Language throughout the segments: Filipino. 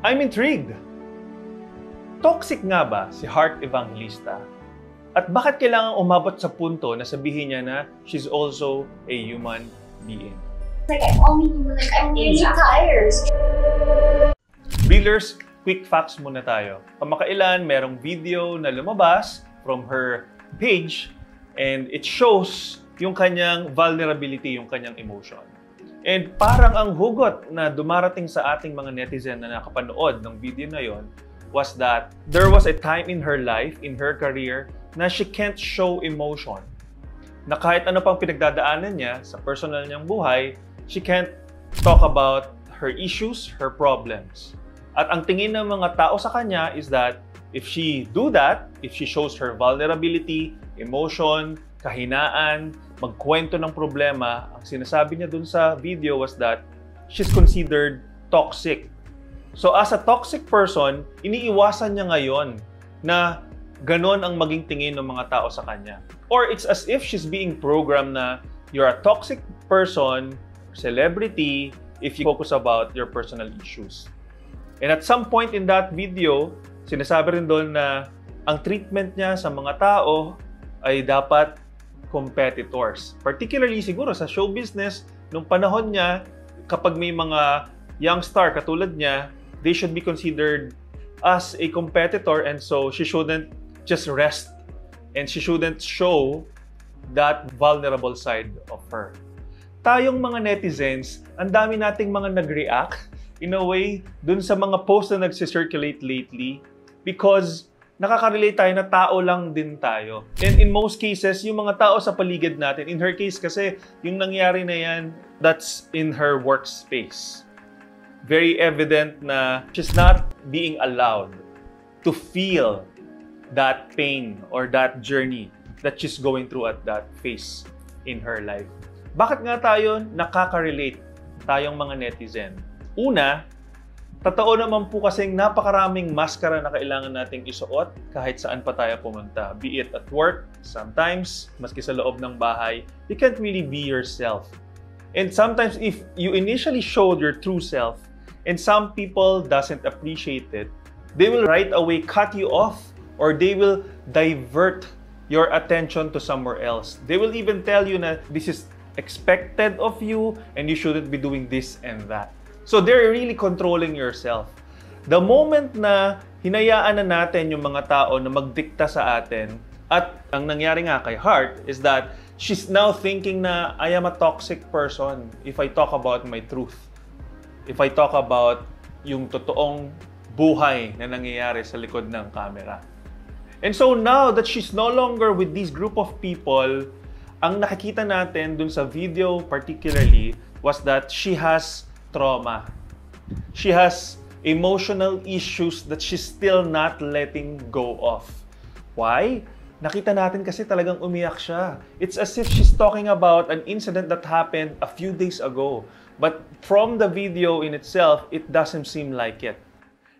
I'm intrigued. Toxic nga ba si Heart Evangelista? At bakit kailangan umabot sa punto na sabihin niya na she's also a human being? Like, I'm only human, like, I'm really tired. Reelers, quick facts muna tayo. Kamakailan, merong video na lumabas from her page and it shows yung kanyang vulnerability, yung kanyang emotion. And parang ang hugot na dumarating sa ating mga netizen na nakapanood ng video na yon was that there was a time in her life, in her career, na she can't show emotion. Na kahit ano pang pinagdadaanan niya sa personal niyang buhay, she can't talk about her issues, her problems. At ang tingin ng mga tao sa kanya is that if she do that, if she shows her vulnerability, emotion, kahinaan, magkwento ng problema, ang sinasabi niya dun sa video was that she's considered toxic. So as a toxic person, iniiwasan niya ngayon na ganon ang maging tingin ng mga tao sa kanya. Or it's as if she's being programmed na you're a toxic person, celebrity, if you focus about your personal issues. And at some point in that video, sinasabi rin doon na ang treatment niya sa mga tao ay dapat competitors. Particularly siguro sa show business, nung panahon niya, kapag may mga young star katulad niya, they should be considered as a competitor, and so she shouldn't just rest and she shouldn't show that vulnerable side of her. Tayong mga netizens, ang dami nating mga nag-react in a way dun sa mga posts na nagsi-circulate lately because nakaka-relate tayo na tao lang din tayo. And in most cases, yung mga tao sa paligid natin, in her case kasi, yung nangyari na yan, that's in her workspace. Very evident na she's not being allowed to feel that pain or that journey that she's going through at that phase in her life. Bakit nga tayo nakaka-relate tayong mga netizen? Una, totoo naman po kasing napakaraming maskara na kailangan nating isuot kahit saan pa tayo pumunta. Be it at work, sometimes, maski sa loob ng bahay, you can't really be yourself. And sometimes if you initially showed your true self and some people doesn't appreciate it, they will right away cut you off or they will divert your attention to somewhere else. They will even tell you na this is expected of you and you shouldn't be doing this and that. So they're really controlling yourself. The moment na hinayaan na natin yung mga tao na magdikta sa atin, at ang nangyari nga kay Heart is that she's now thinking na I am a toxic person if I talk about my truth. If I talk about yung totoong buhay na nangyayari sa likod ng camera. And so now that she's no longer with this group of people, ang nakikita natin dun sa video particularly was that she has trauma. She has emotional issues that she's still not letting go of. Why? Nakita natin kasi talagang umiyak siya. It's as if she's talking about an incident that happened a few days ago. But from the video in itself, it doesn't seem like it.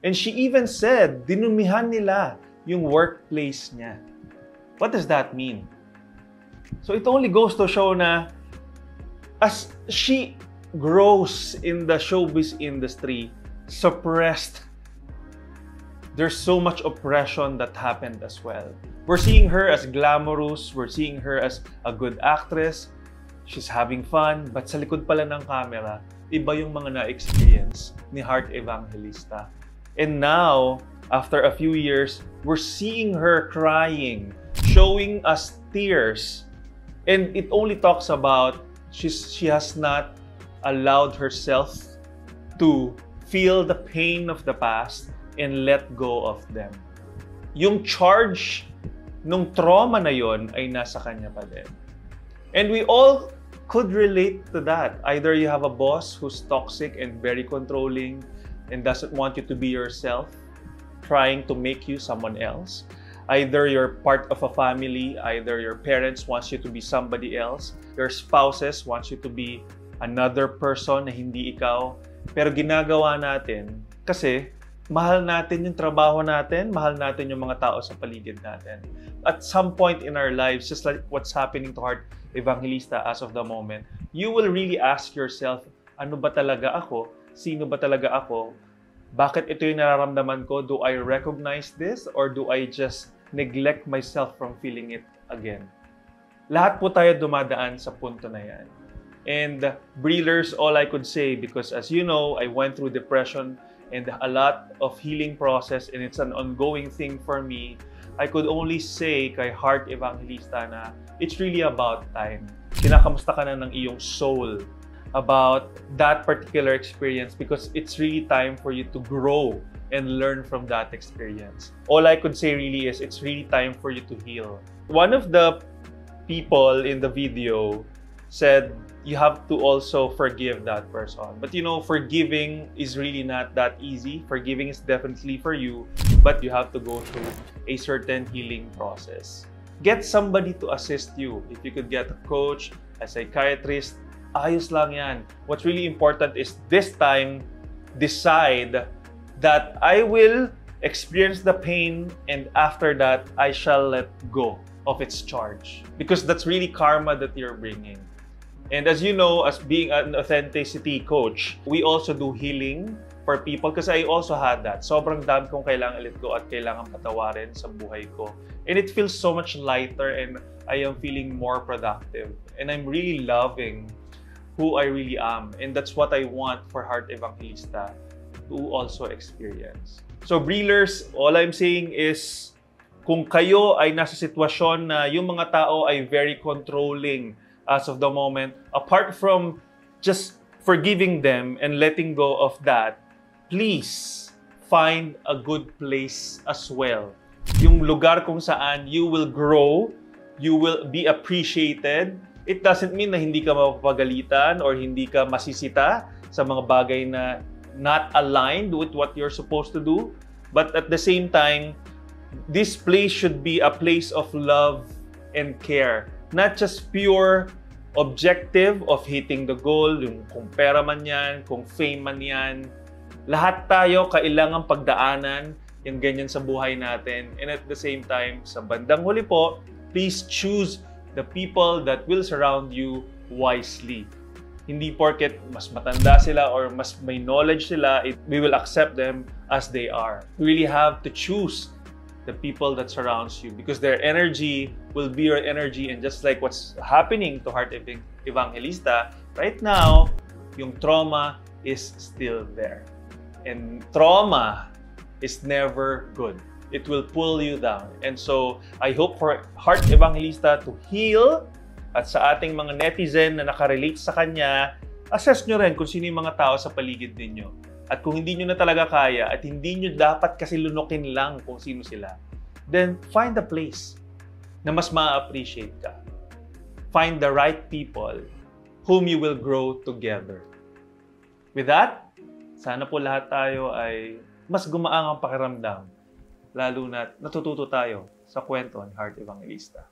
And she even said, dinumihan nila yung workplace niya. What does that mean? So it only goes to show na as she grows in the showbiz industry, suppressed, there's so much oppression that happened as well. We're seeing her as glamorous, we're seeing her as a good actress, she's having fun, but sa likod pala ng camera, iba yung mga na-experience ni Heart Evangelista. And now, after a few years, we're seeing her crying, showing us tears. And it only talks about she has not allowed herself to feel the pain of the past and let go of them. Yung charge nung trauma na yon ay nasa kanya pa din. And we all could relate to that. Either you have a boss who's toxic and very controlling and doesn't want you to be yourself, trying to make you someone else. Either you're part of a family, either your parents wants you to be somebody else, your spouses wants you to be another person na hindi ikaw. Pero ginagawa natin kasi mahal natin yung trabaho natin, mahal natin yung mga tao sa paligid natin. At some point in our lives, just like what's happening to Heart Evangelista as of the moment, you will really ask yourself, ano ba talaga ako? Sino ba talaga ako? Bakit ito yung nararamdaman ko? Do I recognize this or do I just neglect myself from feeling it again? Lahat po tayo dumadaan sa punto na yan. And Breelers, all I could say, because as you know, I went through depression and a lot of healing process and it's an ongoing thing for me. I could only say kay Heart Evangelista na it's really about time. Kinakamusta ka na ng iyong soul about that particular experience because it's really time for you to grow and learn from that experience. All I could say really is it's really time for you to heal. One of the people in the video said you have to also forgive that person. But you know, forgiving is really not that easy. Forgiving is definitely for you, but you have to go through a certain healing process. Get somebody to assist you. If you could get a coach, a psychiatrist, ayos lang yan. What's really important is this time, decide that I will experience the pain and after that, I shall let go of its charge. Because that's really karma that you're bringing. And as you know, as being an authenticity coach, we also do healing for people because I also had that. Sobrang dami kong kailangan let go at kailangan patawarin sa buhay ko. And it feels so much lighter and I am feeling more productive. And I'm really loving who I really am. And that's what I want for Heart Evangelista to also experience. So Breelers, all I'm saying is kung kayo ay nasa sitwasyon na yung mga tao ay very controlling as of the moment, apart from just forgiving them and letting go of that, please find a good place as well. Yung lugar kung saan you will grow, you will be appreciated. It doesn't mean na hindi ka mapapagalitan or hindi ka masisita sa mga bagay na not aligned with what you're supposed to do. But at the same time, this place should be a place of love and care. Not just pure objective of hitting the goal, yung kung pera man yan, kung fame man yan. Lahat tayo kailangang pagdaanan yung ganyan sa buhay natin. And at the same time, sa bandang huli po, please choose the people that will surround you wisely. Hindi porket mas matanda sila or mas may knowledge sila, we will accept them as they are. We really have to choose the people that surrounds you because their energy will be your energy, and just like what's happening to Heart Evangelista right now, yung trauma is still there. And trauma is never good. It will pull you down. And so, I hope for Heart Evangelista to heal at sa ating mga netizen na nakarelate sa kanya, assess nyo rin kung sino yung mga tao sa paligid ninyo. At kung hindi nyo na talaga kaya at hindi nyo dapat kasi lunukin lang kung sino sila, then find a place na mas ma-appreciate ka. Find the right people whom you will grow together. With that, sana po lahat tayo ay mas gumaang ang pakiramdam, lalo na natututo tayo sa kwento ni Heart Evangelista.